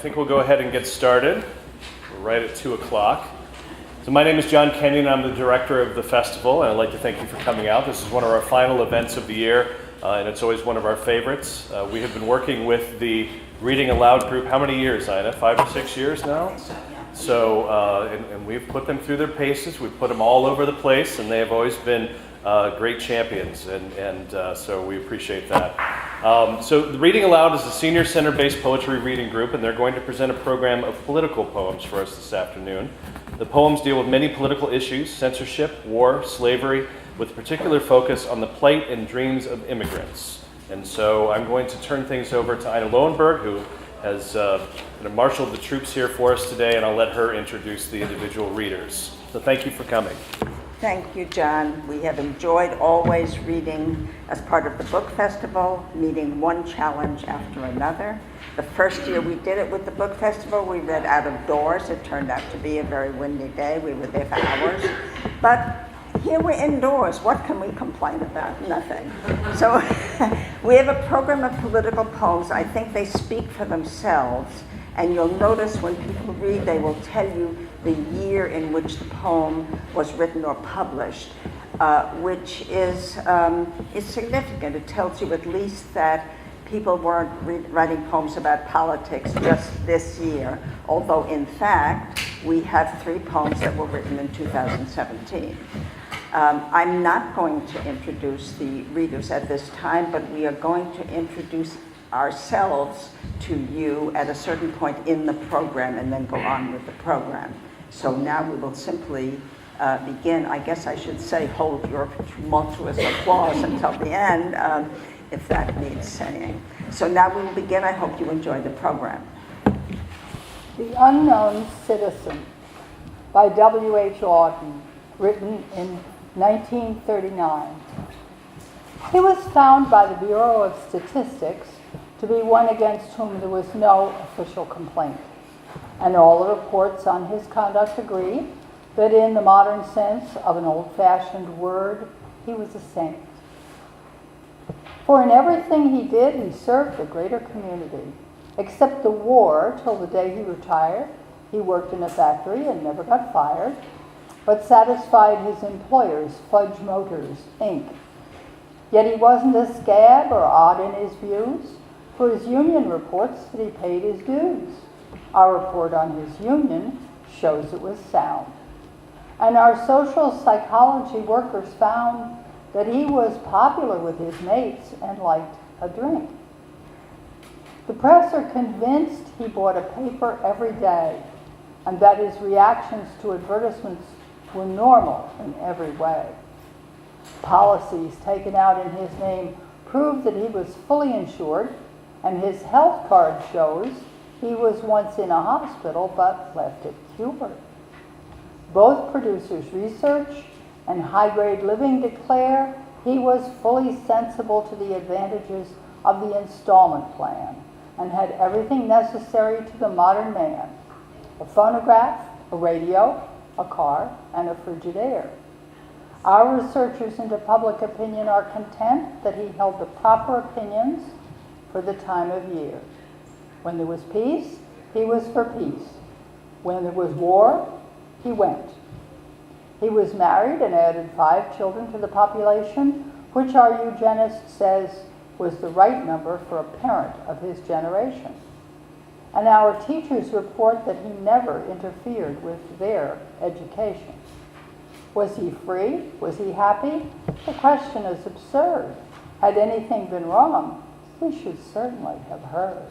think we'll go ahead and get started. We're right at 2 o'clock. So my name is John Kenyon. I'm the director of the festival, and I'd like to thank you for coming out. This is one of our final events of the year, and it's always one of our favorites. We have been working with the Reading Aloud group, how many years, Ina? 5 or 6 years now? So, and we've put them through their paces. We've put them all over the place, and they have always been great champions, and so we appreciate that. So the Reading Aloud is a senior center-based poetry reading group, and they're going to present a program of political poems for us this afternoon. The poems deal with many political issues: censorship, war, slavery, with particular focus on the plight and dreams of immigrants. And so I'm going to turn things over to Ina Lowenberg, who has marshaled the troops here for us today, and I'll let her introduce the individual readers. So thank you for coming. Thank you, John. We have enjoyed always reading as part of the book festival, meeting one challenge after another. The first year we did it with the book festival, we read out of doors. It turned out to be a very windy day. We were there for hours. But here we're indoors. What can we complain about? Nothing. So we have a program of political poems. I think they speak for themselves. And you'll notice when people read, they will tell you the year in which the poem was written or published, which is significant. It tells you at least that people weren't writing poems about politics just this year, although in fact, we have 3 poems that were written in 2017. I'm not going to introduce the readers at this time, but we are going to introduce ourselves to you at a certain point in the program and then go on with the program. So now we will simply begin. I guess I should say hold your tumultuous applause until the end, if that needs saying. So now we will begin. I hope you enjoy the program. The Unknown Citizen by W.H. Auden, written in 1939. He was found by the Bureau of Statistics to be one against whom there was no official complaint. And all the reports on his conduct agree that in the modern sense of an old-fashioned word, he was a saint. For in everything he did, he served the greater community. Except the war, till the day he retired, he worked in a factory and never got fired, but satisfied his employers, Fudge Motors, Inc. Yet he wasn't a scab or odd in his views, for his union reports that he paid his dues. Our report on his union shows it was sound. And our social psychology workers found that he was popular with his mates and liked a drink. The press are convinced he bought a paper every day and that his reactions to advertisements were normal in every way. Policies taken out in his name proved that he was fully insured, and his health card shows he was once in a hospital but left it cured. Both producers' research and high-grade living declare he was fully sensible to the advantages of the installment plan and had everything necessary to the modern man: a phonograph, a radio, a car, and a Frigidaire. Our researchers into public opinion are content that he held the proper opinions for the time of year. When there was peace, he was for peace. When there was war, he went. He was married and added 5 children to the population, which our eugenist says was the right number for a parent of his generation. And our teachers report that he never interfered with their education. Was he free? Was he happy? The question is absurd. Had anything been wrong, we should certainly have heard.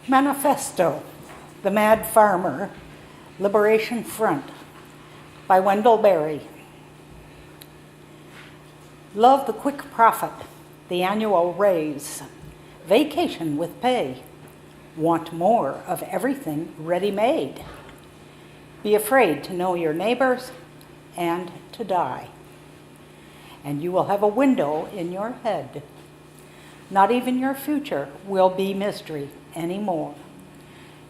Manifesto, The Mad Farmer, Liberation Front, by Wendell Berry. Love the quick profit, the annual raise, vacation with pay, want more of everything ready-made. Be afraid to know your neighbors and to die. And you will have a window in your head. Not even your future will be mystery anymore.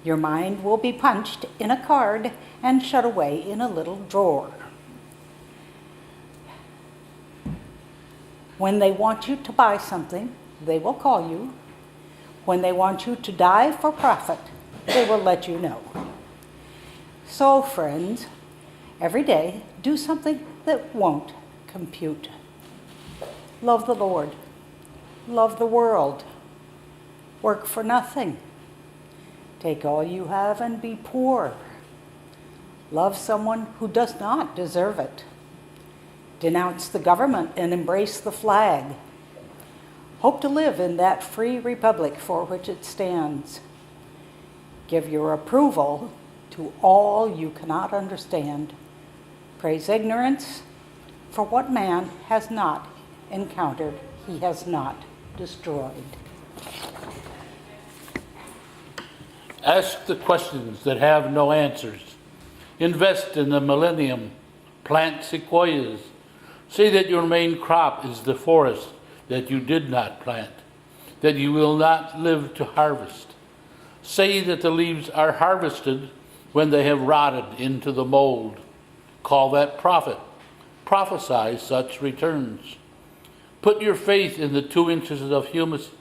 Your mind will be punched in a card and shut away in a little drawer. When they want you to buy something, they will call you When they want you to die for profit, they will let you know. So, friends, every day do something that won't compute. Love the Lord. Love the world. Work for nothing. Take all you have and be poor. Love someone who does not deserve it. Denounce the government and embrace the flag. Hope to live in that free republic for which it stands. Give your approval to all you cannot understand. Praise ignorance, for what man has not encountered, he has not destroyed. Ask the questions that have no answers. Invest in the millennium. Plant sequoias. Say that your main crop is the forest that you did not plant, that you will not live to harvest. Say that the leaves are harvested when they have rotted into the mold. Call that profit. Prophesy such returns. Put your faith in the 2 inches of humus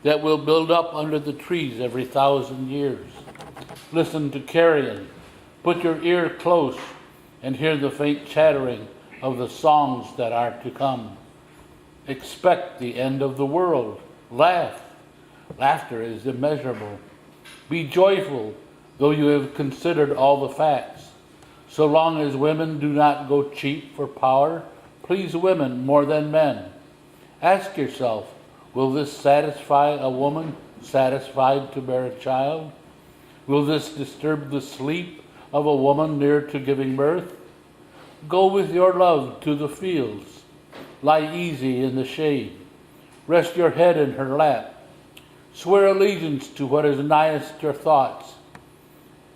that will build up under the trees every 1,000 years. Listen to carrion. Put your ear close and hear the faint chattering of the songs that are to come. Expect the end of the world. Laugh. Laughter is immeasurable. Be joyful, though you have considered all the facts. So long as women do not go cheap for power, please women more than men. Ask yourself, will this satisfy a woman satisfied to bear a child? Will this disturb the sleep of a woman near to giving birth? Go with your love to the fields. Lie easy in the shade. Rest your head in her lap. Swear allegiance to what is nighest your thoughts.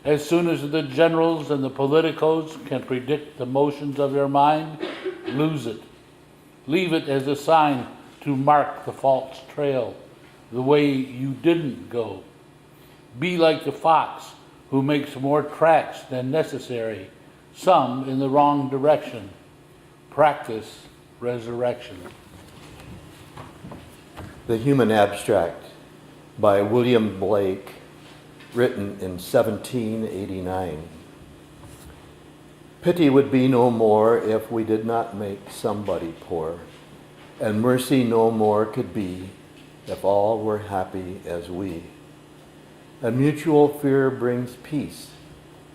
As soon as the generals and the politicos can predict the motions of your mind, lose it. Leave it as a sign to mark the false trail, the way you didn't go. Be like the fox who makes more tracks than necessary, some in the wrong direction. Practice resurrection. The Human Abstract by William Blake, written in 1789. Pity would be no more if we did not make somebody poor, and mercy no more could be if all were happy as we. And mutual fear brings peace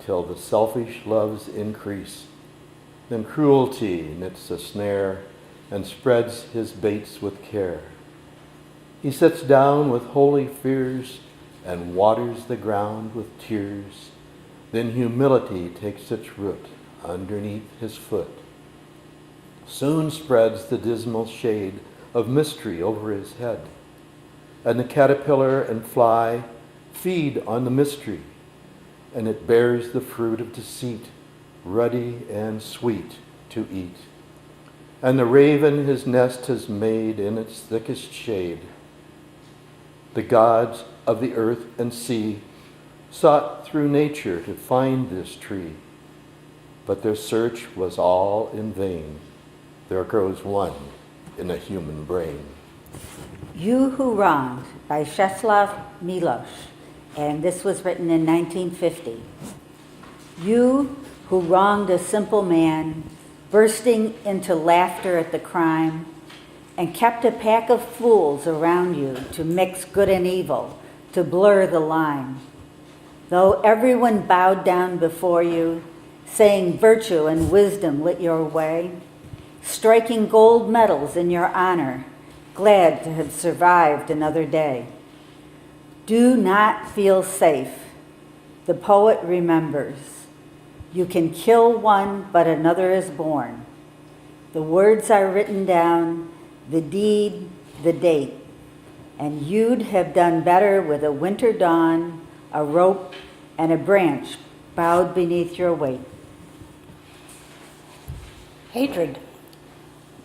till the selfish loves increase. Then cruelty knits a snare and spreads his baits with care. He sits down with holy fears and waters the ground with tears. Then humility takes its root underneath his foot. Soon spreads the dismal shade of mystery over his head, and the caterpillar and fly feed on the mystery, and it bears the fruit of deceit, ruddy and sweet to eat. And the raven his nest has made in its thickest shade. The gods of the earth and sea sought through nature to find this tree, but their search was all in vain. There grows one in a human brain. You Who Wronged by Czesław Miłosz, and this was written in 1950. You who wronged a simple man, bursting into laughter at the crime, and kept a pack of fools around you to mix good and evil, to blur the line. Though everyone bowed down before you, saying virtue and wisdom lit your way, striking gold medals in your honor, glad to have survived another day. Do not feel safe. The poet remembers. You can kill one, but another is born. The words are written down, the deed, the date. And you'd have done better with a winter dawn, a rope, and a branch bowed beneath your weight. Hatred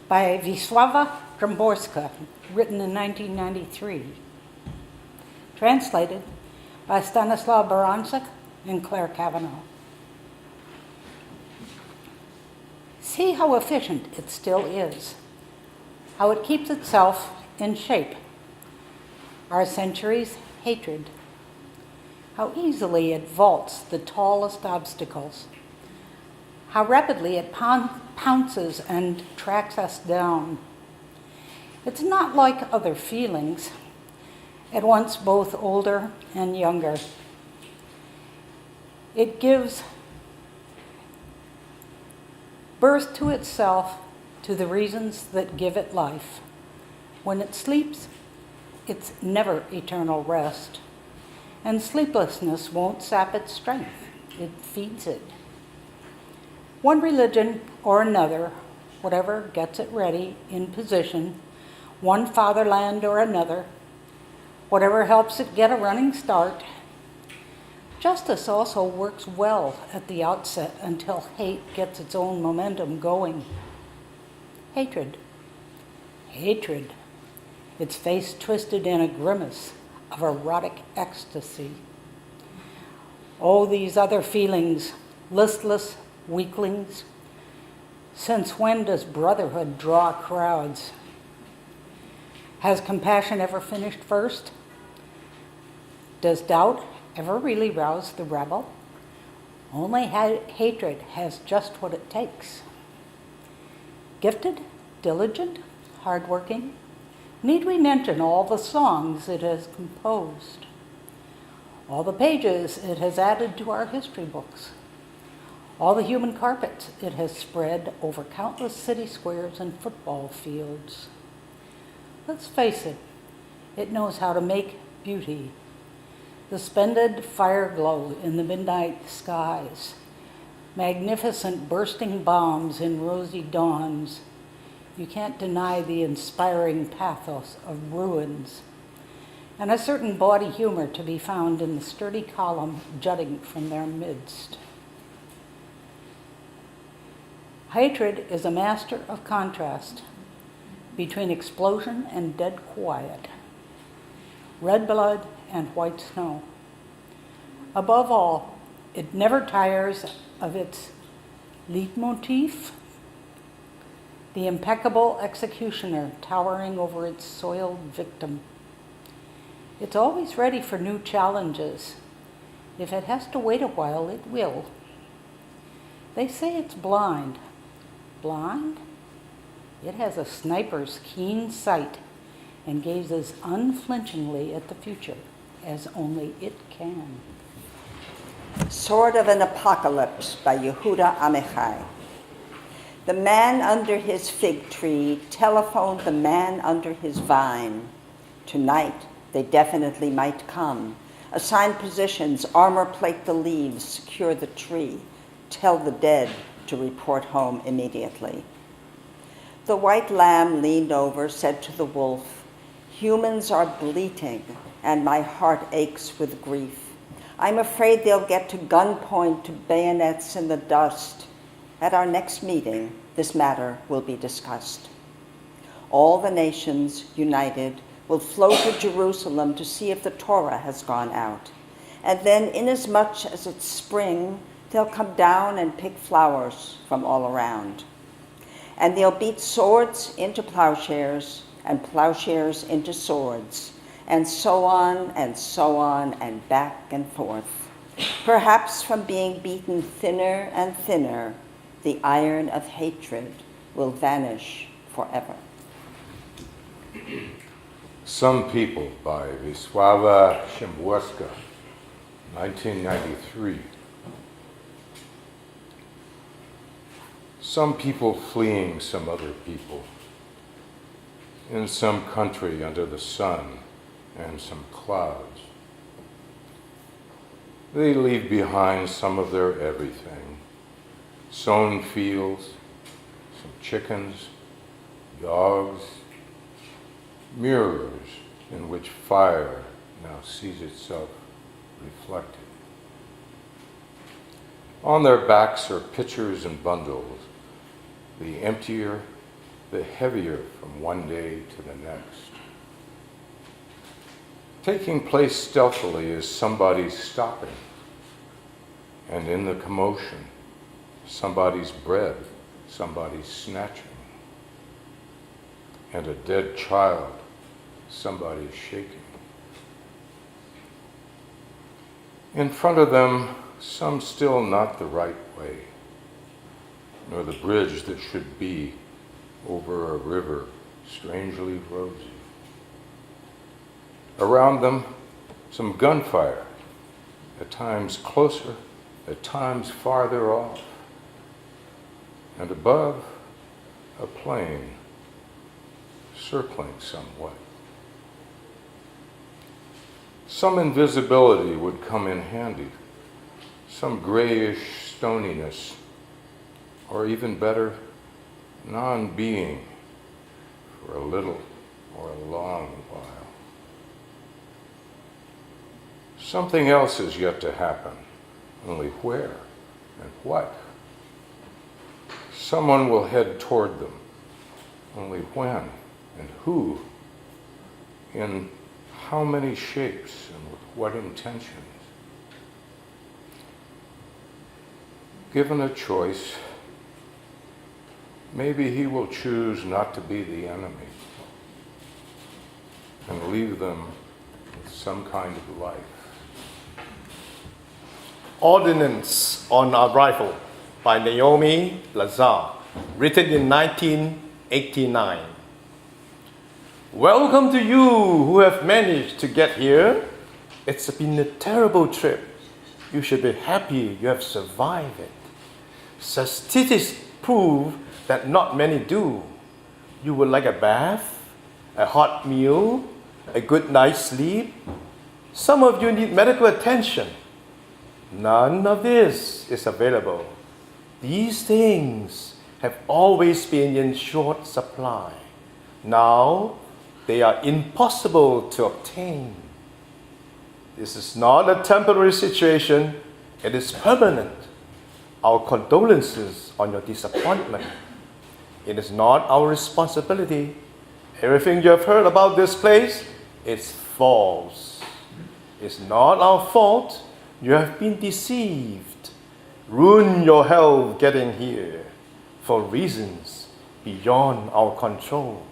by Wisława Szymborska, written in 1993. Translated by Stanislaw Baranczyk and Claire Cavanaugh. See how efficient it still is, how it keeps itself in shape. Our centuries hatred. How easily it vaults the tallest obstacles. How rapidly it pounces and tracks us down. It's not like other feelings, at once both older and younger. It gives birth to itself, to the reasons that give it life. When it sleeps, it's never eternal rest. And sleeplessness won't sap its strength, it feeds it. One religion or another, whatever gets it ready, in position, one fatherland or another, whatever helps it get a running start. Justice also works well at the outset until hate gets its own momentum going. Hatred. Hatred. Its face twisted in a grimace of erotic ecstasy. Oh, these other feelings, listless weaklings. Since when does brotherhood draw crowds? Has compassion ever finished first? Does doubt ever really rouse the rebel? Only hatred has just what it takes. Gifted, diligent, hardworking. Need we mention all the songs it has composed? All the pages it has added to our history books? All the human carpets it has spread over countless city squares and football fields? Let's face it, it knows how to make beauty. The splendid fire glow in the midnight skies, magnificent bursting bombs in rosy dawns. You can't deny the inspiring pathos of ruins, and a certain bawdy humor to be found in the sturdy column jutting from their midst. Hatred is a master of contrast between explosion and dead quiet, red blood and white snow. Above all, it never tires of its leitmotif, the impeccable executioner towering over its soiled victim. It's always ready for new challenges. If it has to wait a while, it will. They say it's blind. Blind? It has a sniper's keen sight and gazes unflinchingly at the future, as only it can. Sword of an Apocalypse by Yehuda Amichai. The man under his fig tree telephoned the man under his vine. Tonight, they definitely might come. Assign positions, armor plate the leaves, secure the tree. Tell the dead to report home immediately. The white lamb leaned over, said to the wolf, "Humans are bleating, and my heart aches with grief. I'm afraid they'll get to gunpoint, to bayonets in the dust. At our next meeting, this matter will be discussed. All the nations, united, will flow to Jerusalem to see if the Torah has gone out. And then, inasmuch as it's spring, they'll come down and pick flowers from all around. And they'll beat swords into plowshares and plowshares into swords, and so on and back and forth. Perhaps from being beaten thinner and thinner, the iron of hatred will vanish forever." Some People by Wisława Szymborska, 1993. Some people fleeing some other people, in some country under the sun and some clouds. They leave behind some of their everything, sown fields, some chickens, dogs, mirrors in which fire now sees itself reflected. On their backs are pitchers and bundles, the emptier, the heavier from one day to the next. Taking place stealthily is somebody's stopping, and in the commotion, somebody's bread, somebody's snatching, and a dead child, somebody's shaking. In front of them, some still not the right way, nor the bridge that should be over a river strangely rosy. Around them, some gunfire, at times closer, at times farther off. And above, a plane circling somewhat. Some invisibility would come in handy, some grayish stoniness, or even better, non-being for a little or a long while. Something else is yet to happen, only where and what? Someone will head toward them, only when and who, in how many shapes and with what intentions. Given a choice, maybe he will choose not to be the enemy and leave them with some kind of life. Ordinance on Arrival by Naomi Lazar, written in 1989. Welcome to you who have managed to get here. It's been a terrible trip. You should be happy you have survived it. Statistics prove that not many do. You would like a bath, a hot meal, a good night's sleep. Some of you need medical attention. None of this is available. These things have always been in short supply. Now, they are impossible to obtain. This is not a temporary situation, it is permanent. Our condolences on your disappointment. It is not our responsibility. Everything you have heard about this place is false. It's not our fault. You have been deceived. Ruin your health getting here for reasons beyond our control.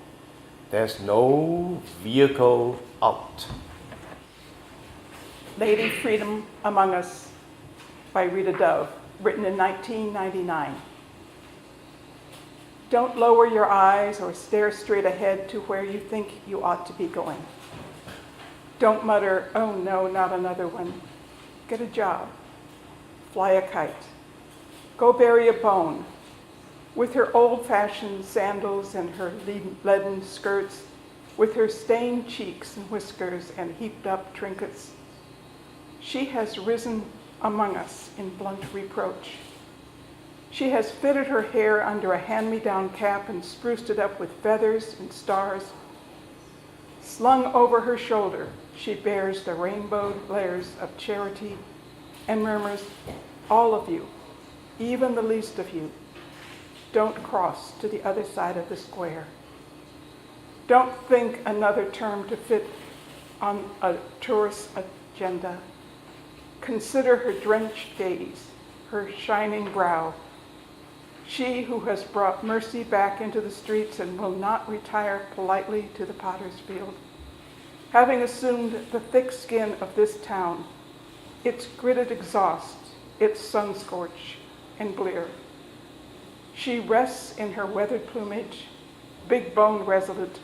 There's no vehicle out. Lady Freedom Among Us by Rita Dove, written in 1999. Don't lower your eyes or stare straight ahead to where you think you ought to be going. Don't mutter, "Oh no, not another one." Get a job. Fly a kite. Go bury a bone. With her old-fashioned sandals and her leaden skirts, with her stained cheeks and whiskers and heaped-up trinkets, she has risen among us in blunt reproach. She has fitted her hair under a hand-me-down cap and spruced it up with feathers and stars. Slung over her shoulder, she bears the rainbow layers of charity and murmurs, "All of you, even the least of you, don't cross to the other side of the square. Don't think another term to fit on a tourist agenda. Consider her drenched gaze, her shining brow. She who has brought mercy back into the streets and will not retire politely to the potter's field. Having assumed the thick skin of this town, its gritted exhaust, its sun-scorch and blear. She rests in her weathered plumage, big-boned resolute.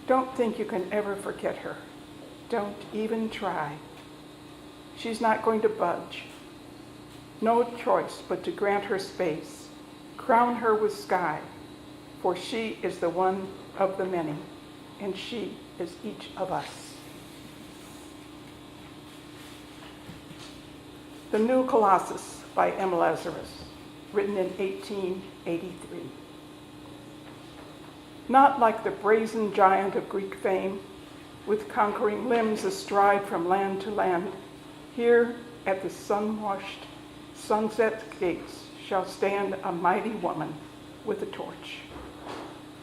Don't think you can ever forget her. Don't even try. She's not going to budge. No choice but to grant her space, crown her with sky, for she is the one of the many, and she is each of us. The New Colossus by M. Lazarus, written in 1883. Not like the brazen giant of Greek fame, with conquering limbs astride from land to land, here at the sun-washed sunset gates shall stand a mighty woman with a torch,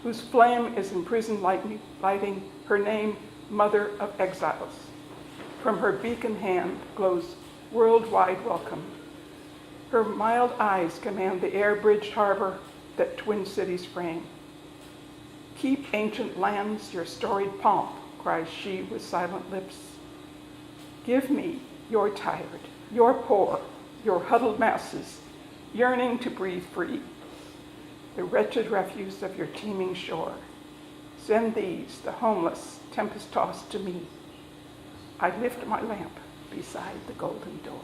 whose flame is imprisoned lighting her name, Mother of Exiles. From her beacon hand glows worldwide welcome. Her mild eyes command the air-bridged harbor that twin cities frame. Keep ancient lands your storied pomp, cries she with silent lips. Give me You're tired, you're poor, you're huddled masses, yearning to breathe free. The wretched refuse of your teeming shore. Send these, the homeless, tempest-tossed, to me. I lift my lamp beside the golden door.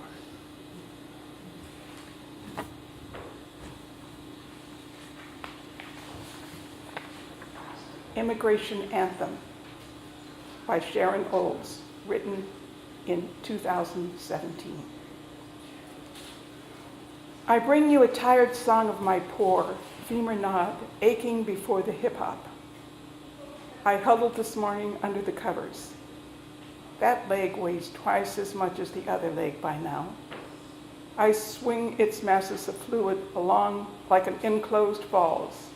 Immigration Anthem by Sharon Olds, written in 2017. I bring you a tired song of my poor, femur nod, aching before the hip-hop. I huddled this morning under the covers. That leg weighs twice as much as the other leg by now. I swing its masses of fluid along like an enclosed falls.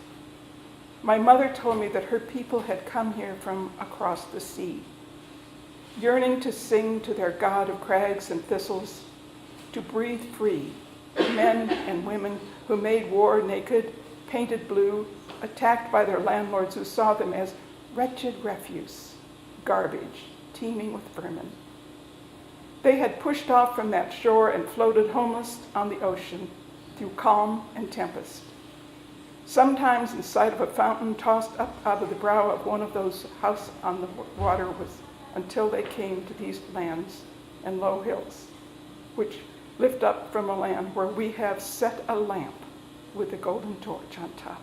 My mother told me that her people had come here from across the sea, yearning to sing to their god of crags and thistles, to breathe free, men and women who made war naked, painted blue, attacked by their landlords who saw them as wretched refuse, garbage, teeming with vermin. They had pushed off from that shore and floated homeless on the ocean through calm and tempest. Sometimes in sight of a fountain tossed up out of the brow of one of those house on the water was until they came to these lands and low hills, which lift up from a land where we have set a lamp with a golden torch on top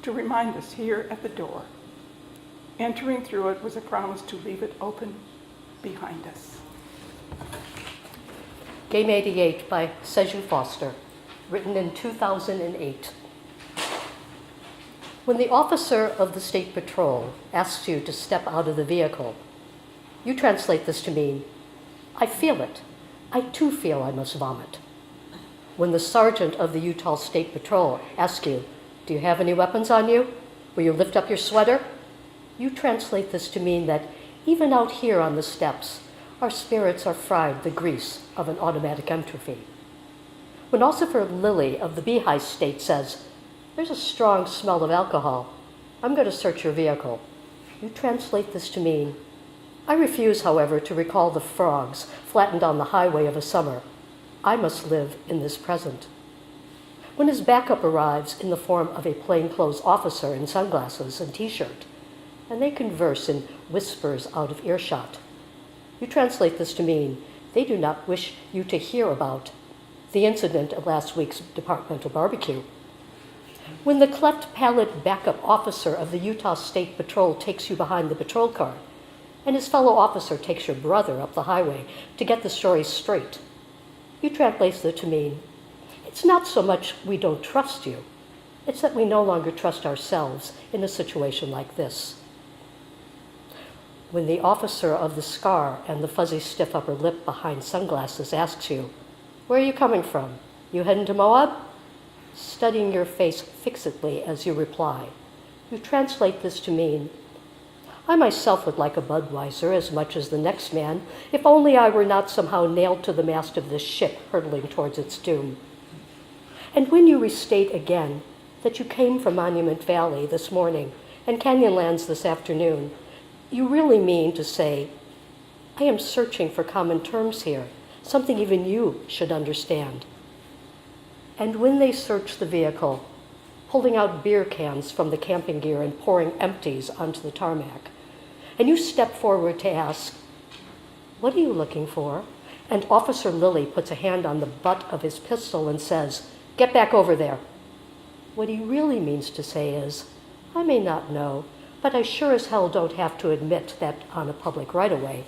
to remind us here at the door. Entering through it was a promise to leave it open behind us. Game 88 by Seju Foster, written in 2008. When the officer of the State Patrol asks you to step out of the vehicle, you translate this to mean, I feel it. I too feel I must vomit. When the sergeant of the Utah State Patrol asks you, do you have any weapons on you? Will you lift up your sweater? You translate this to mean that even out here on the steps, our spirits are fried the grease of an automatic entropy. When Officer Lilly of the Beehive State says, there's a strong smell of alcohol, I'm going to search your vehicle, you translate this to mean, I refuse, however, to recall the frogs flattened on the highway of a summer. I must live in this present. When his backup arrives in the form of a plainclothes officer in sunglasses and t-shirt, and they converse in whispers out of earshot, you translate this to mean they do not wish you to hear about the incident at last week's departmental barbecue. When the cleft-palate backup officer of the Utah State Patrol takes you behind the patrol car, and his fellow officer takes your brother up the highway to get the story straight, you translate it to mean, it's not so much we don't trust you, it's that we no longer trust ourselves in a situation like this. When the officer of the scar and the fuzzy stiff upper lip behind sunglasses asks you, where are you coming from? You heading to Moab? Studying your face fixedly as you reply, you translate this to mean, I myself would like a Budweiser as much as the next man, if only I were not somehow nailed to the mast of this ship hurtling towards its doom. And when you restate again that you came from Monument Valley this morning and Canyonlands this afternoon, you really mean to say, I am searching for common terms here, something even you should understand. And when they search the vehicle, pulling out beer cans from the camping gear and pouring empties onto the tarmac, and you step forward to ask, what are you looking for? And Officer Lilly puts a hand on the butt of his pistol and says, get back over there. What he really means to say is, I may not know, but I sure as hell don't have to admit that on a public right-of-way.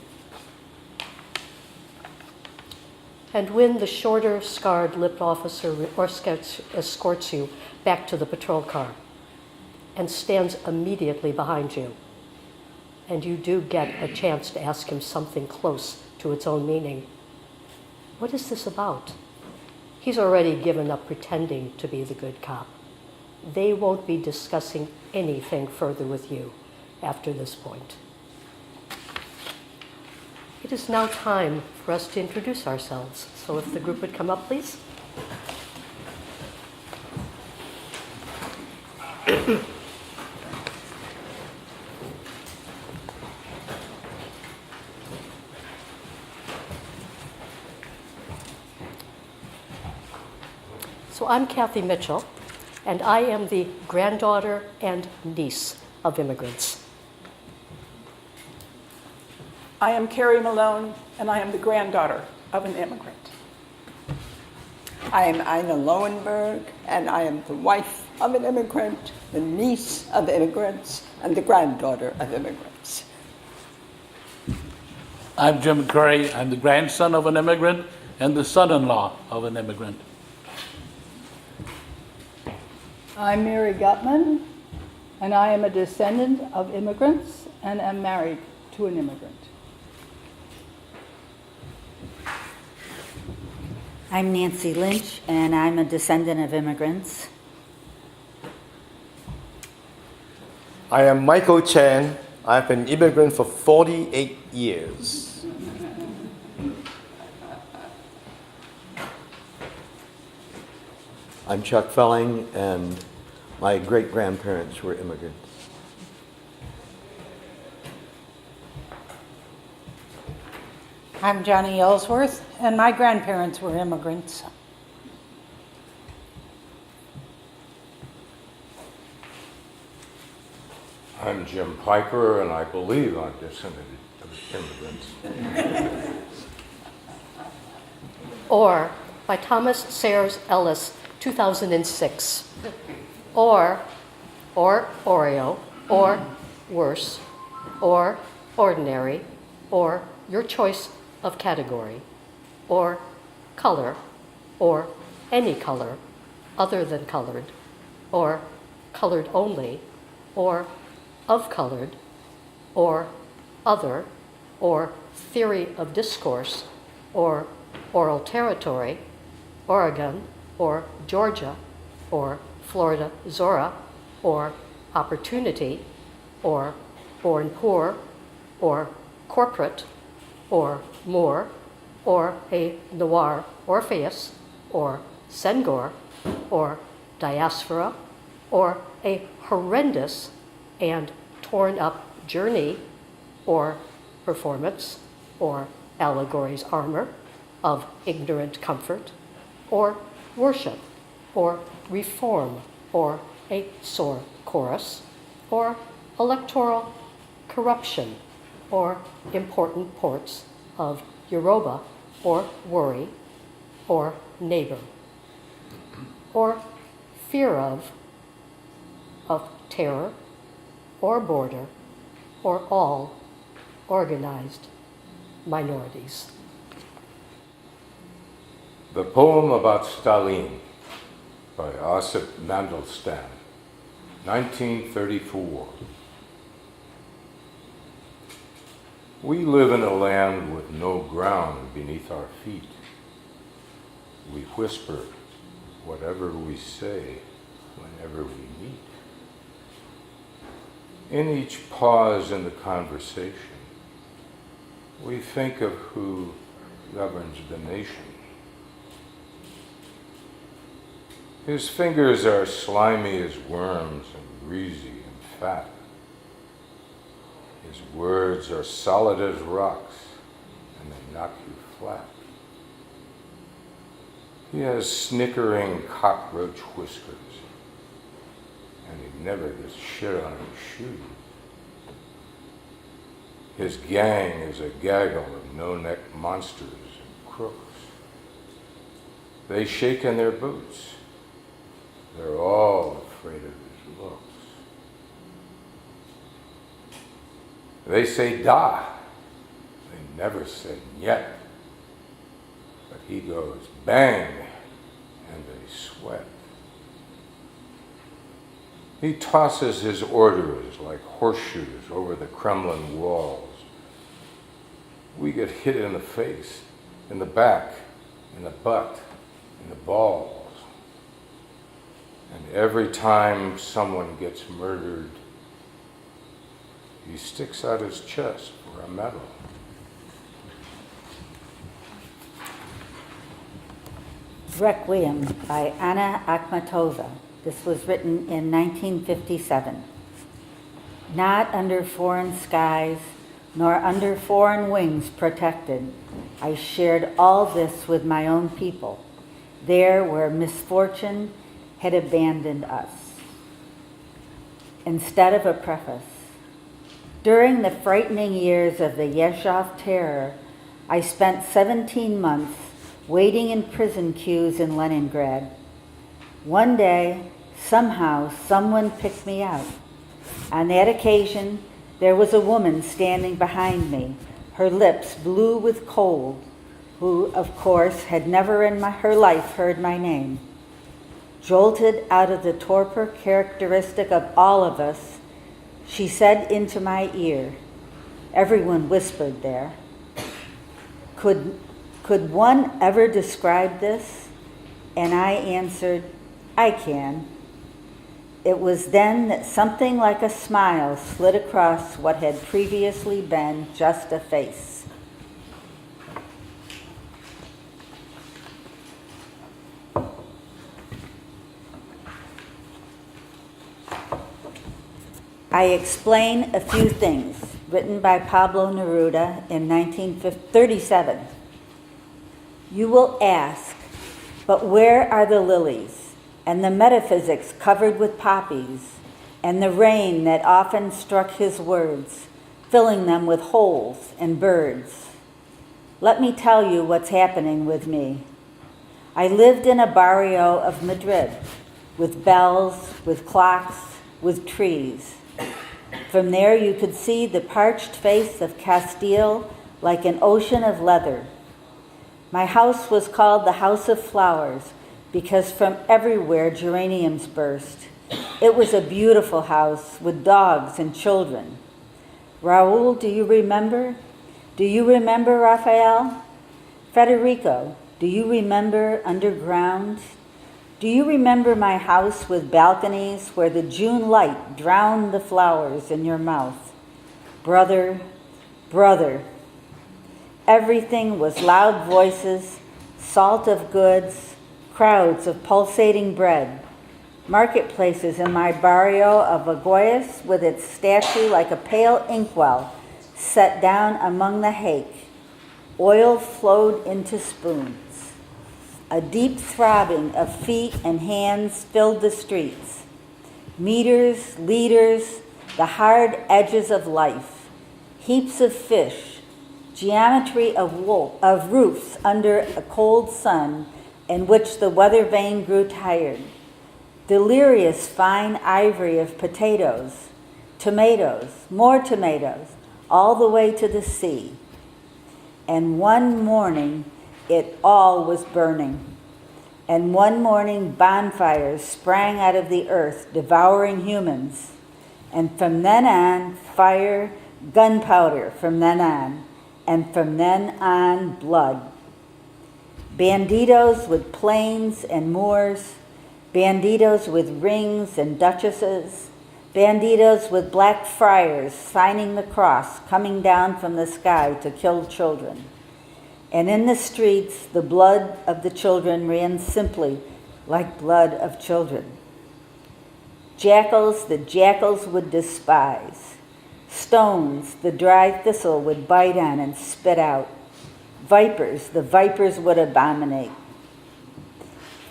And when the shorter, scarred-lipped officer escorts you back to the patrol car and stands immediately behind you, and you do get a chance to ask him something close to its own meaning, what is this about? He's already given up pretending to be the good cop. They won't be discussing anything further with you after this point. It is now time for us to introduce ourselves. So if the group would come up, please. So I'm Kathy Mitchell, and I am the granddaughter and niece of immigrants. I am Carrie Malone, and I am the granddaughter of an immigrant. I am Ina Lowenberg, and I am the wife of an immigrant, the niece of immigrants, and the granddaughter of immigrants. I'm Jim Curry. I'm the grandson of an immigrant and the son-in-law of an immigrant. I'm Mary Gutman, and I am a descendant of immigrants and am married to an immigrant. I'm Nancy Lynch, and I'm a descendant of immigrants. I am Michael Chan. I've been immigrant for 48 years. I'm Chuck Felling, and my great-grandparents were immigrants. I'm Johnny Ellsworth, and my grandparents were immigrants. I'm Jim Piper, and I believe I'm descended of immigrants. Or by Thomas Sayers Ellis, 2006. Or Oreo, or worse, or ordinary, or your choice of category, or color, or any color other than colored, or colored only, or of colored, or other, or theory of discourse, or oral territory, Oregon, or Georgia, or Florida Zora, or opportunity, or born poor, or corporate, or Moore, or a noir Orpheus, or Senghor, or diaspora, or a horrendous and torn up journey, or performance, or allegory's armor of ignorant comfort, or worship, or reform, or a sore chorus, or electoral corruption, or important ports of Yoruba, or worry, or neighbor, or fear of terror, or border, or all organized minorities. The poem about Stalin by Osip Mandelstam, 1934. We live in a land with no ground beneath our feet. We whisper whatever we say whenever we meet. In each pause in the conversation, we think of who governs the nation. His fingers are slimy as worms and greasy and fat. His words are solid as rocks, and they knock you flat. He has snickering cockroach whiskers, and he never gets shit on his shoes. His gang is a gaggle of no-neck monsters and crooks. They shake in their boots. They're all afraid of his looks. They say da. They never say yet. But he goes bang, and they sweat. He tosses his orders like horseshoes over the Kremlin walls. We get hit in the face, in the back, in the butt, in the balls. And every time someone gets murdered, he sticks out his chest for a medal. Requiem by Anna Akhmatova. This was written in 1957. Not under foreign skies, nor under foreign wings protected, I shared all this with my own people. there where misfortune had abandoned us. Instead of a preface, during the frightening years of the Yeshov terror, I spent 17 months waiting in prison queues in Leningrad. One day, somehow, someone picked me out. On that occasion, there was a woman standing behind me, her lips blue with cold, who, of course, had never in her life heard my name. Jolted out of the torpor characteristic of all of us, she said into my ear, everyone whispered there, Could one ever describe this? And I answered, I can. It was then that something like a smile slid across what had previously been just a face. I explain a few things, written by Pablo Neruda in 1937. You will ask, but where are the lilies, and the metaphysics covered with poppies, and the rain that often struck his words, filling them with holes and birds? Let me tell you what's happening with me. I lived in a barrio of Madrid, with bells, with clocks, with trees. From there you could see the parched face of Castile like an ocean of leather. My house was called the House of Flowers because from everywhere geraniums burst. It was a beautiful house with dogs and children. Raul, do you remember? Do you remember Raphael? Federico, do you remember Underground? Do you remember my house with balconies where the June light drowned the flowers in your mouth? Brother, brother. Everything was loud voices, salt of goods, crowds of pulsating bread. Marketplaces in my barrio of Aguayas with its statue like a pale inkwell set down among the hake. Oil flowed into spoons. A deep throbbing of feet and hands filled the streets. Meters, liters, the hard edges of life. Heaps of fish, geometry of roofs under a cold sun in which the weather vane grew tired. Delirious fine ivory of potatoes, tomatoes, more tomatoes, all the way to the sea. And one morning, it all was burning. And one morning, bonfires sprang out of the earth, devouring humans. And from then on, fire, gunpowder from then on. And from then on, blood. Banditos with planes and moors. Banditos with rings and duchesses. Banditos with black friars signing the cross, coming down from the sky to kill children. And in the streets, the blood of the children ran simply like blood of children. Jackals the jackals would despise. Stones the dry thistle would bite on and spit out. Vipers the vipers would abominate.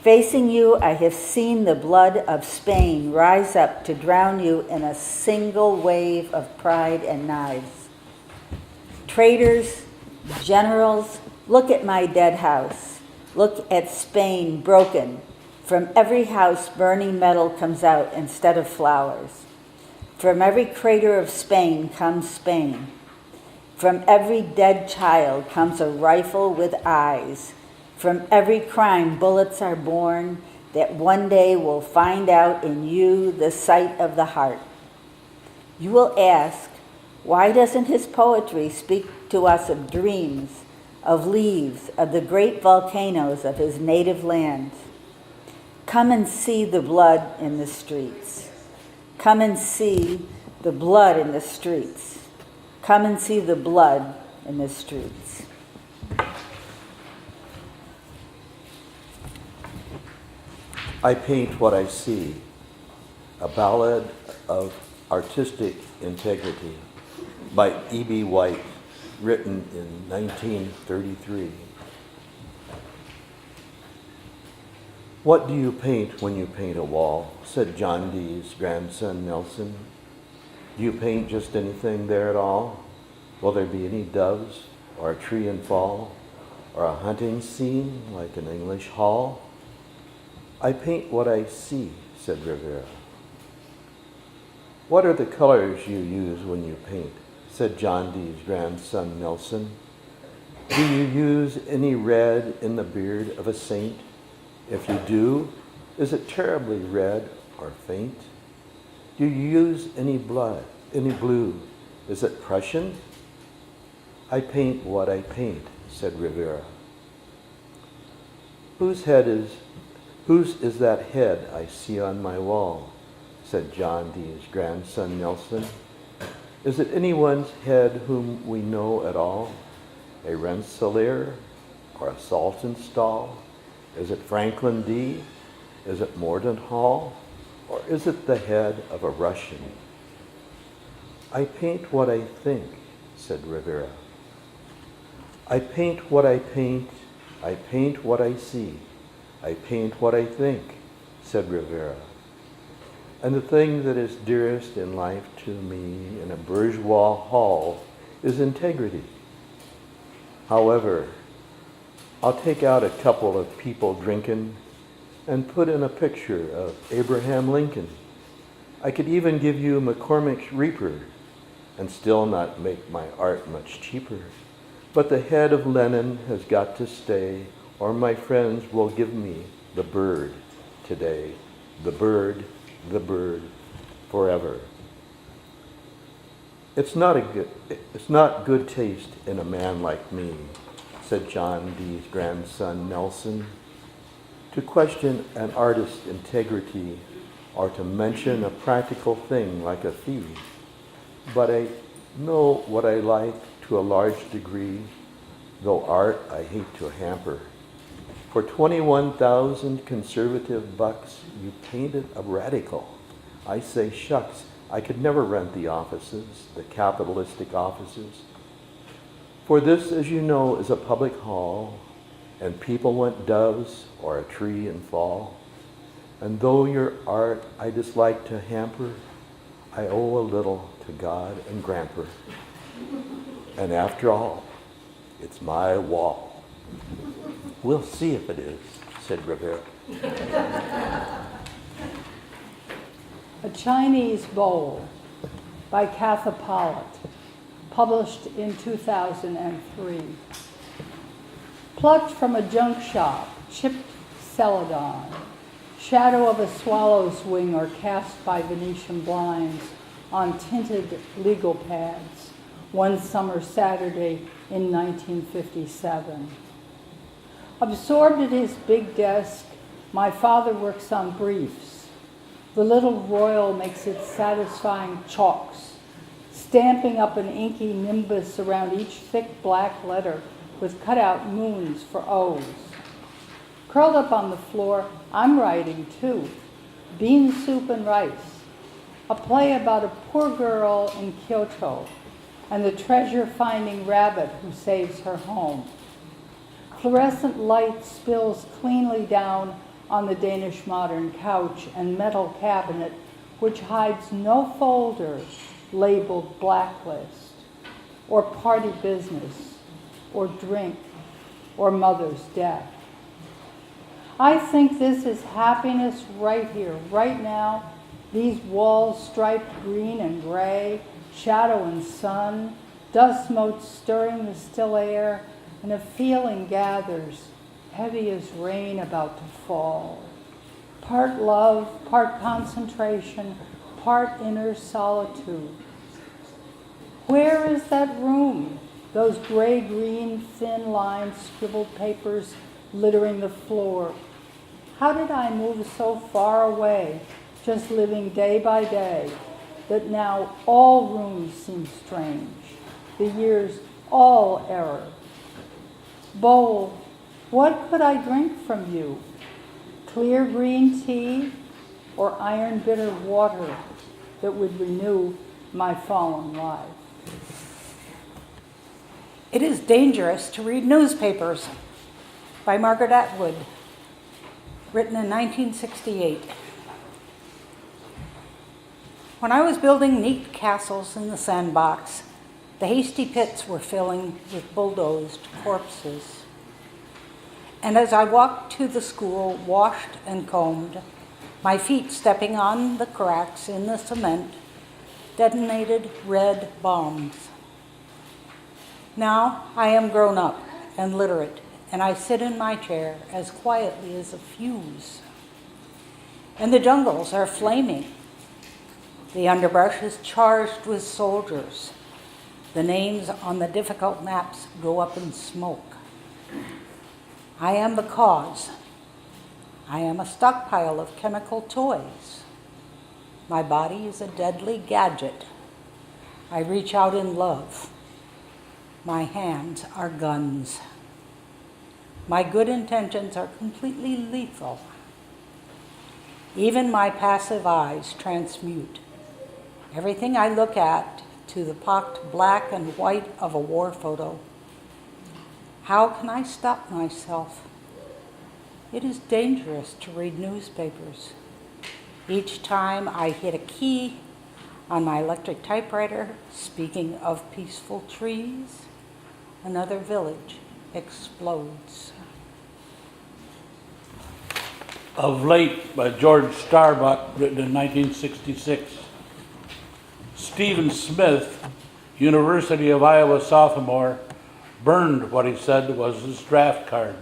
Facing you, I have seen the blood of Spain rise up to drown you in a single wave of pride and knives. Traitors, generals, look at my dead house. Look at Spain broken. From every house, burning metal comes out instead of flowers. From every crater of Spain comes Spain. From every dead child comes a rifle with eyes. From every crime, bullets are born that one day will find out in you the sight of the heart. You will ask, why doesn't his poetry speak to us of dreams, of leaves, of the great volcanoes of his native land? Come and see the blood in the streets. Come and see the blood in the streets. Come and see the blood in the streets. I paint what I see, a ballad of artistic integrity by E.B. White, written in 1933. What do you paint when you paint a wall? Said John Dee's grandson Nelson. Do you paint just anything there at all? Will there be any doves, or a tree in fall, or a hunting scene like an English hall? I paint what I see, said Rivera. What are the colors you use when you paint? Said John Dee's grandson Nelson. Do you use any red in the beard of a saint? If you do, is it terribly red or faint? Do you use any blood, any blue? Is it Prussian? I paint what I paint, said Rivera. Whose is that head I see on my wall? Said John Dee's grandson Nelson. Is it anyone's head whom we know at all? A Rensselaer or a Saltonstall? Is it Franklin D? Is it Mordenhall? Or is it the head of a Russian? I paint what I think, said Rivera. I paint what I paint, I paint what I see, I paint what I think, said Rivera. And the thing that is dearest in life to me in a bourgeois hall is integrity. However, I'll take out a couple of people drinking and put in a picture of Abraham Lincoln. I could even give you McCormick's Reaper and still not make my art much cheaper. But the head of Lenin has got to stay, or my friends will give me the bird today. The bird, forever. It's not good taste in a man like me, said John Dee's grandson Nelson, to question an artist's integrity or to mention a practical thing like a fee. But I know what I like to a large degree, though art I hate to hamper. For 21,000 conservative bucks, you painted a radical. I say, shucks, I could never rent the offices, the capitalistic offices. For this, as you know, is a public hall, and people want doves or a tree in fall. And though your art I dislike to hamper, I owe a little to God and Grandpa. And after all, it's my wall. We'll see if it is, said Rivera. A Chinese Bowl by Katha Pollitt, published in 2003. Plucked from a junk shop, chipped celadon, shadow of a swallow's wing or cast by Venetian blinds on tinted legal pads, one summer Saturday in 1957. Absorbed at his big desk, my father works on briefs. The little royal makes its satisfying chalks, stamping up an inky nimbus around each thick black letter with cut-out moons for O's. Curled up on the floor, I'm writing too. Bean soup and rice, a play about a poor girl in Kyoto and the treasure-finding rabbit who saves her home. Fluorescent light spills cleanly down on the Danish modern couch and metal cabinet, which hides no folder labeled blacklist, or party business, or drink, or mother's death. I think this is happiness right here, right now. These walls striped green and gray, shadow and sun, dust motes stirring the still air, and a feeling gathers, heavy as rain about to fall. Part love, part concentration, part inner solitude. Where is that room? Those gray-green, thin lined scribbled papers littering the floor. How did I move so far away, just living day by day, that now all rooms seem strange, the years all error? Bowl, what could I drink from you? Clear green tea or iron bitter water that would renew my fallen life? It is dangerous to read newspapers by Margaret Atwood. written in 1968. When I was building neat castles in the sandbox, the hasty pits were filling with bulldozed corpses. And as I walked to the school, washed and combed, my feet stepping on the cracks in the cement, detonated red bombs. Now I am grown up and literate, and I sit in my chair as quietly as a fuse. And the jungles are flaming. The underbrush is charged with soldiers. The names on the difficult maps go up in smoke. I am the cause. I am a stockpile of chemical toys. My body is a deadly gadget. I reach out in love. My hands are guns. My good intentions are completely lethal. Even my passive eyes transmute everything I look at to the pocked black and white of a war photo. How can I stop myself? It is dangerous to read newspapers. Each time I hit a key on my electric typewriter, speaking of peaceful trees, another village explodes. Of Late by George Starbuck, written in 1966. Stephen Smith, University of Iowa sophomore, burned what he said was his draft card.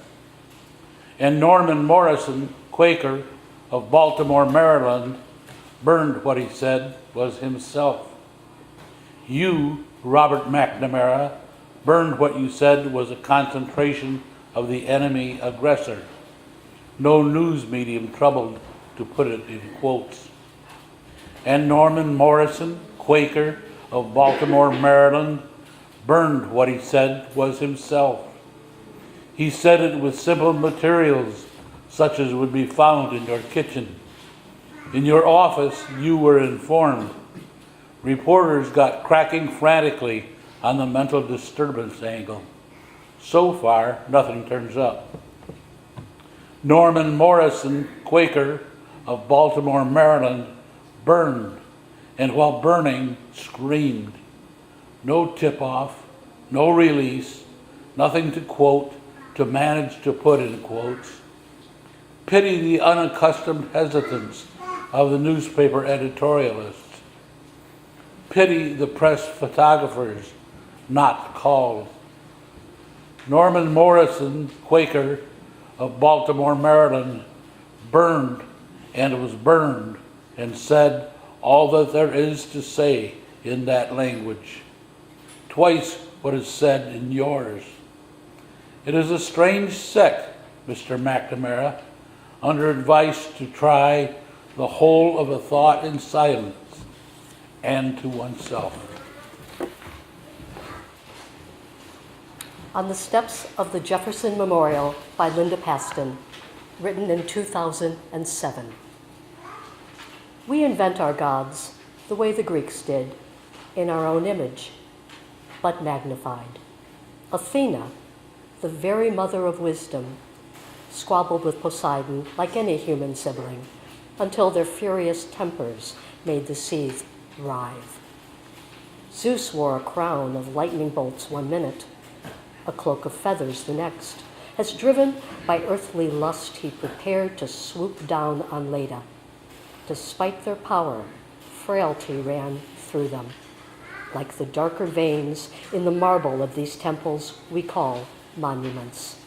And Norman Morrison, Quaker, of Baltimore, Maryland, burned what he said was himself. You, Robert McNamara, burned what you said was a concentration of the enemy aggressor. No news medium troubled to put it in quotes. And Norman Morrison, Quaker, of Baltimore, Maryland, burned what he said was himself. He said it with simple materials, such as would be found in your kitchen. In your office, you were informed. Reporters got cracking frantically on the mental disturbance angle. So far, nothing turns up. Norman Morrison, Quaker, of Baltimore, Maryland, burned, and while burning, screamed. No tip-off, no release, nothing to quote, to manage to put in quotes. Pity the unaccustomed hesitance of the newspaper editorialists. Pity the press photographers not called. Norman Morrison, Quaker, of Baltimore, Maryland, burned and was burned and said all that there is to say in that language. Twice what is said in yours. It is a strange sect, Mr. McNamara, under advice to try the whole of a thought in silence and to oneself. On the Steps of the Jefferson Memorial by Linda Paston, written in 2007. We invent our gods the way the Greeks did, in our own image, but magnified. Athena, the very mother of wisdom, squabbled with Poseidon like any human sibling, until their furious tempers made the seas writhe. Zeus wore a crown of lightning bolts one minute, a cloak of feathers the next, as driven by earthly lust he prepared to swoop down on Leda. Despite their power, frailty ran through them, like the darker veins in the marble of these temples we call monuments.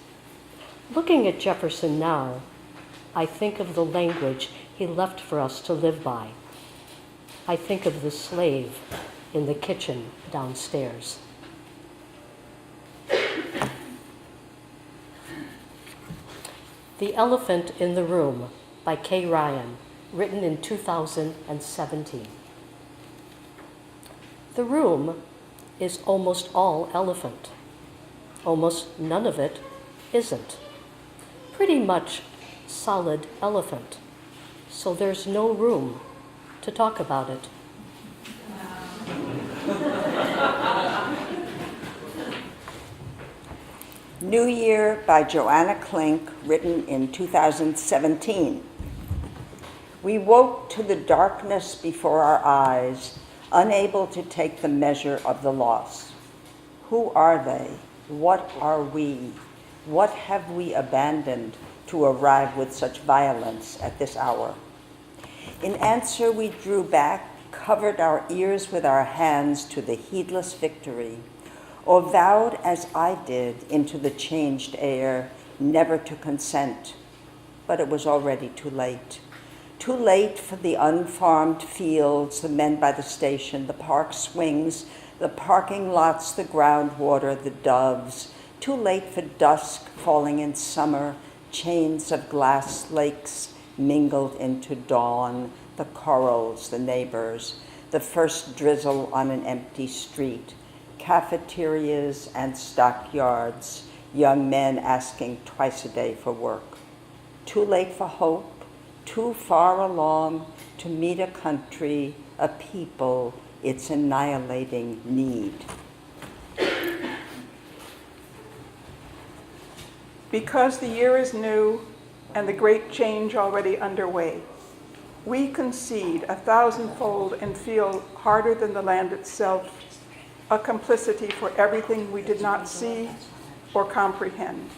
Looking at Jefferson now, I think of the language he left for us to live by. I think of the slave in the kitchen downstairs. The Elephant in the Room by Kay Ryan, written in 2017. The room is almost all elephant. Almost none of it isn't. Pretty much solid elephant, so there's no room to talk about it. New Year by Joanna Klink, written in 2017. We woke to the darkness before our eyes, unable to take the measure of the loss. Who are they? What are we? What have we abandoned to arrive with such violence at this hour? In answer, we drew back, covered our ears with our hands to the heedless victory, or vowed, as I did, into the changed air, never to consent. But it was already too late. Too late for the unfarmed fields, the men by the station, the park swings, the parking lots, the groundwater, the doves. Too late for dusk falling in summer, chains of glass lakes mingled into dawn, the corals, the neighbors, the first drizzle on an empty street, cafeterias and stockyards, young men asking twice a day for work. Too late for hope, too far along to meet a country, a people, its annihilating need. Because the year is new and the great change already underway, we concede 1,000-fold and feel harder than the land itself, a complicity for everything we did not see or comprehend.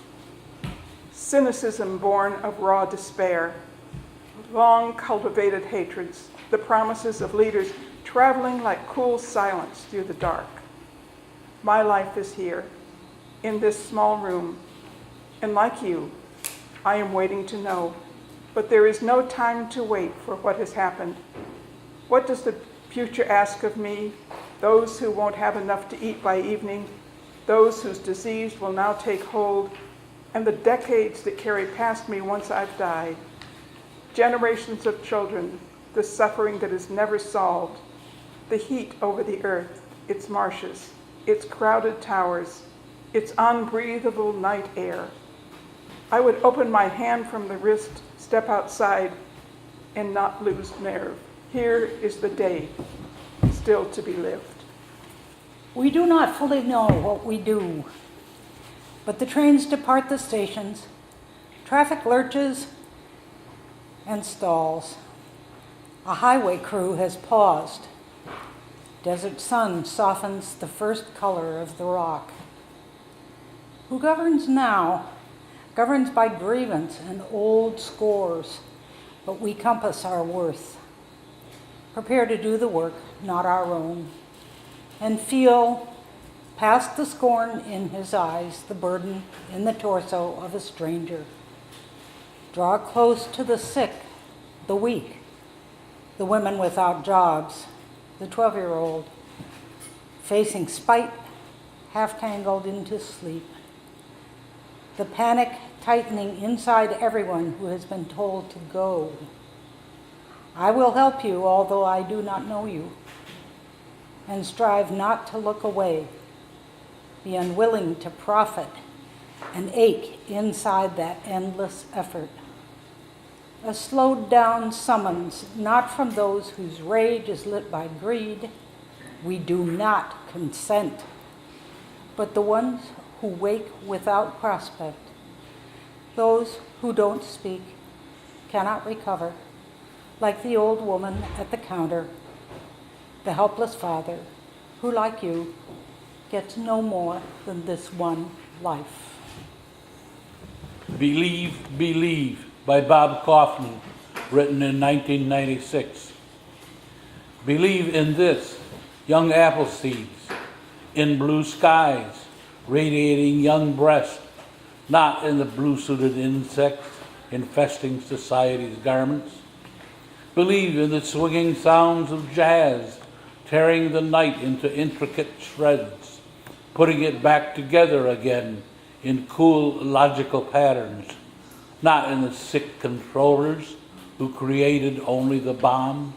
Cynicism born of raw despair, long cultivated hatreds, the promises of leaders traveling like cool silence through the dark. My life is here, in this small room, and like you, I am waiting to know, but there is no time to wait for what has happened. What does the future ask of me? Those who won't have enough to eat by evening, those whose disease will now take hold, and the decades that carry past me once I've died. Generations of children, the suffering that is never solved, the heat over the earth, its marshes, its crowded towers, its unbreathable night air. I would open my hand from the wrist, step outside, and not lose nerve. Here is the day still to be lived. We do not fully know what we do, but the trains depart the stations, traffic lurches and stalls. A highway crew has paused. Desert sun softens the first color of the rock. Who governs now governs by grievance and old scores, but we compass our worth. Prepare to do the work, not our own, and feel, past the scorn in his eyes, the burden in the torso of a stranger. Draw close to the sick, the weak, the women without jobs, the 12-year-old, facing spite, half tangled into sleep. The panic tightening inside everyone who has been told to go. I will help you, although I do not know you, and strive not to look away. Be unwilling to profit and ache inside that endless effort. A slowed down summons, not from those whose rage is lit by greed. We do not consent, but the ones who wake without prospect. Those who don't speak cannot recover, like the old woman at the counter, the helpless father who, like you, gets no more than this one life. Believe, Believe by Bob Kaufman, written in 1996. Believe in this, young apple seeds, in blue skies, radiating young breasts, not in the blue-suited insects infesting society's garments. Believe in the swinging sounds of jazz, tearing the night into intricate shreds, putting it back together again in cool, logical patterns, not in the sick controllers who created only the bomb.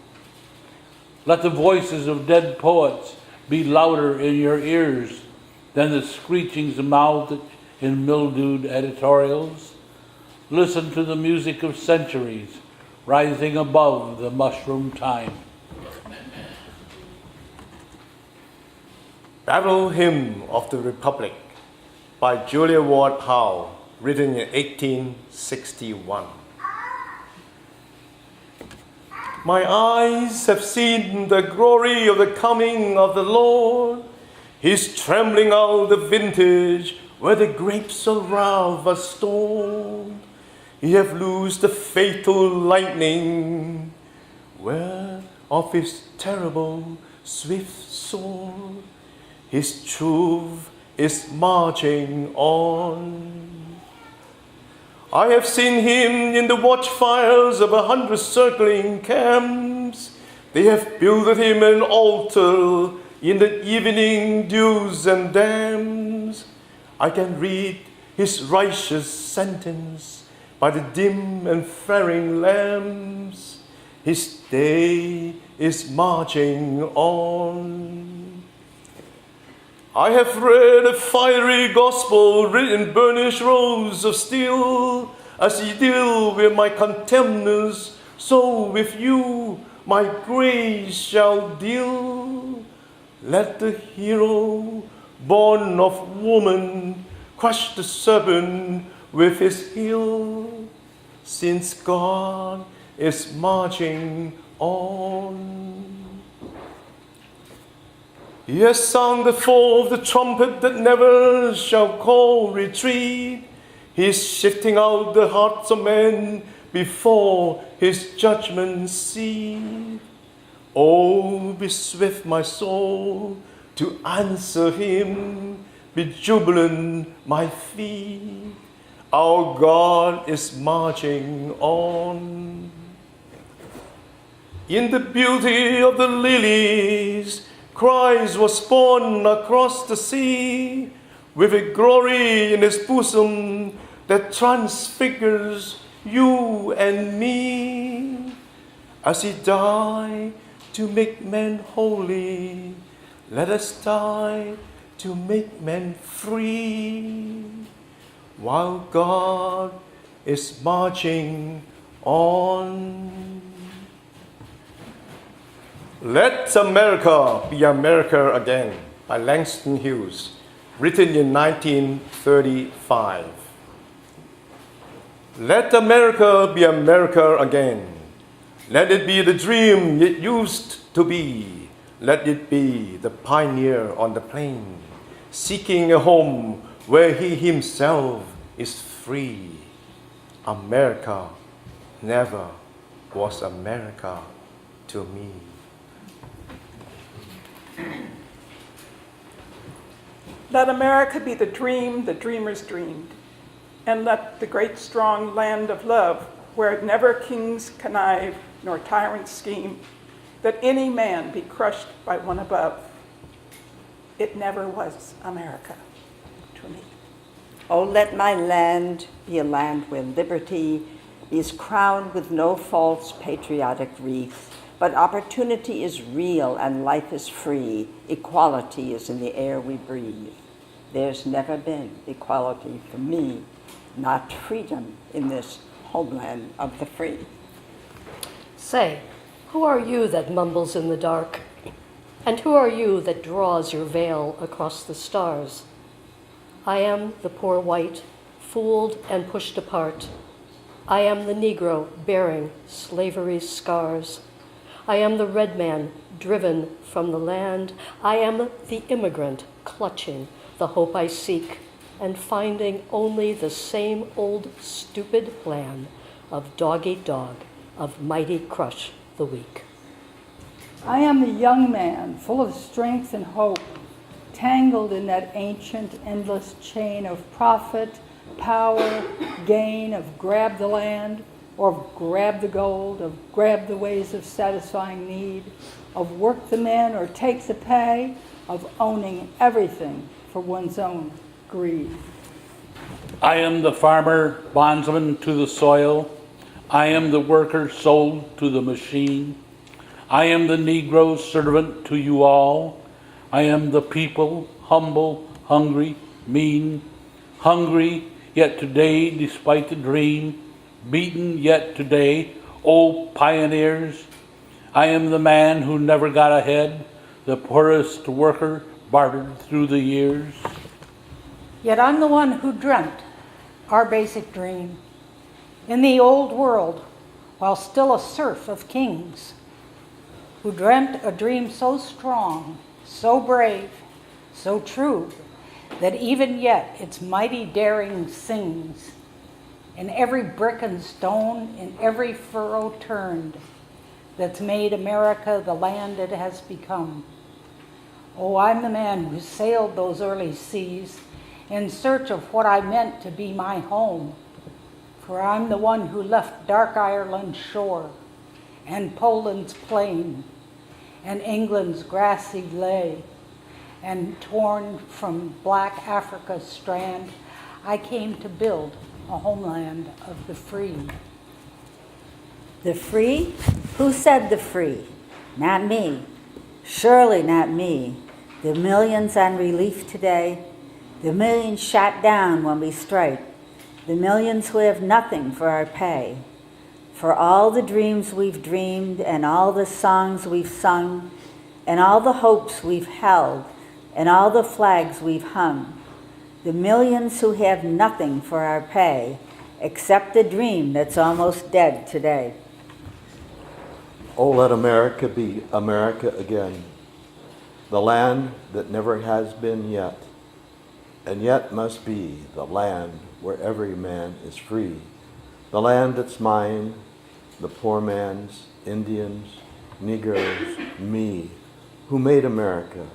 Let the voices of dead poets be louder in your ears than the screechings mouthed in mildewed editorials. Listen to the music of centuries rising above the mushroom time. Battle Hymn of the Republic by Julia Ward Howe, written in 1861. My eyes have seen the glory of the coming of the Lord. He's trembling out the vintage where the grapes of wrath are stored. He have loosed the fatal lightning where of his terrible swift sword. His truth is marching on. I have seen him in the watchfires of 100 circling camps. They have builded him an altar in the evening dews and damps. I can read his righteous sentence by the dim and flaring lamps. His day is marching on. I have read a fiery gospel written in burnished rows of steel. As ye deal with my contemners, so with you my grace shall deal. Let the hero born of woman crush the serpent with his heel, since God is marching on. He has sounded the fall of the trumpet that never shall call retreat. He is shifting out the hearts of men before his judgment seat. Oh, be swift, my soul, to answer him. Be jubilant, my feet. Our God is marching on. In the beauty of the lilies, Christ was born across the sea, with a glory in his bosom that transfigures you and me. As he died to make men holy, let us die to make men free, while God is marching on. Let America be America again, by Langston Hughes, written in 1935. Let America be America again. Let it be the dream it used to be. Let it be the pioneer on the plain, seeking a home where he himself is free. America never was America to me. Let America be the dream the dreamers dreamed, and let the great strong land of love, where never kings connive nor tyrants scheme, that any man be crushed by one above. It never was America to me. Oh, let my land be a land where liberty is crowned with no false patriotic wreath, but opportunity is real and life is free. Equality is in the air we breathe. There's never been equality for me, not freedom in this homeland of the free. Say, who are you that mumbles in the dark? And who are you that draws your veil across the stars? I am the poor white, fooled and pushed apart. I am the Negro bearing slavery's scars. I am the red man driven from the land. I am the immigrant clutching the hope I seek and finding only the same old stupid plan of dog eat dog, of mighty crush the weak. I am the young man, full of strength and hope, tangled in that ancient, endless chain of profit, power, gain, of grab the land, or of grab the gold, of grab the ways of satisfying need, of work the men or take the pay, of owning everything for one's own greed. I am the farmer, bondsman to the soil. I am the worker sold to the machine. I am the Negro servant to you all. I am the people, humble, hungry, mean, hungry, yet today, despite the dream, beaten yet today, oh pioneers. I am the man who never got ahead, the poorest worker bartered through the years. Yet I'm the one who dreamt our basic dream in the old world while still a serf of kings, who dreamt a dream so strong, so brave, so true, that even yet its mighty daring sings. In every brick and stone, in every furrow turned, that's made America the land it has become. Oh, I'm the man who sailed those early seas in search of what I meant to be my home. For I'm the one who left dark Ireland's shore and Poland's plain and England's grassy lay, and torn from black Africa's strand, I came to build a homeland of the free. The free? Who said the free? Not me. Surely not me. The millions on relief today, the millions shot down when we strike, the millions who have nothing for our pay. For all the dreams we've dreamed and all the songs we've sung and all the hopes we've held and all the flags we've hung, the millions who have nothing for our pay except the dream that's almost dead today. Oh, let America be America again, the land that never has been yet, and yet must be the land where every man is free, the land that's mine, the poor man's, Indians, Negroes, me, who made America,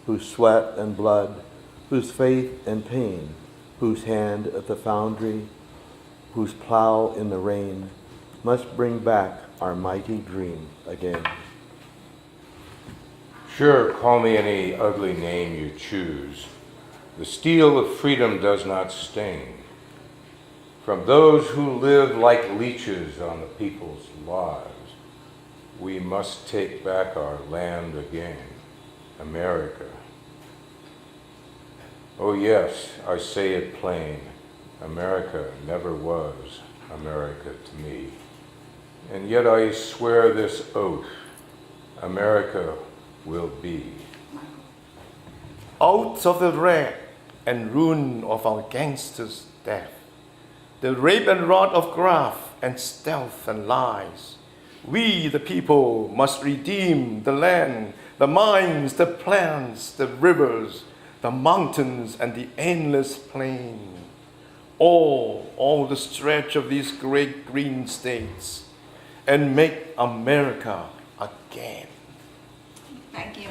whose sweat and blood, whose faith and pain, whose hand at the foundry, whose plow in the rain, must bring back our mighty dream again. Sure, call me any ugly name you choose. The steel of freedom does not sting. From those who live like leeches on the people's lives, we must take back our land again, America. Oh yes, I say it plain, America never was America to me. And yet I swear this oath, America will be. Out of the wreck and ruin of our gangsters' death, the rape and rot of graft and stealth and lies, we the people must redeem the land, the mines, the plants, the rivers, the mountains and the endless plain. All the stretch of these great green states, and make America again. Thank you.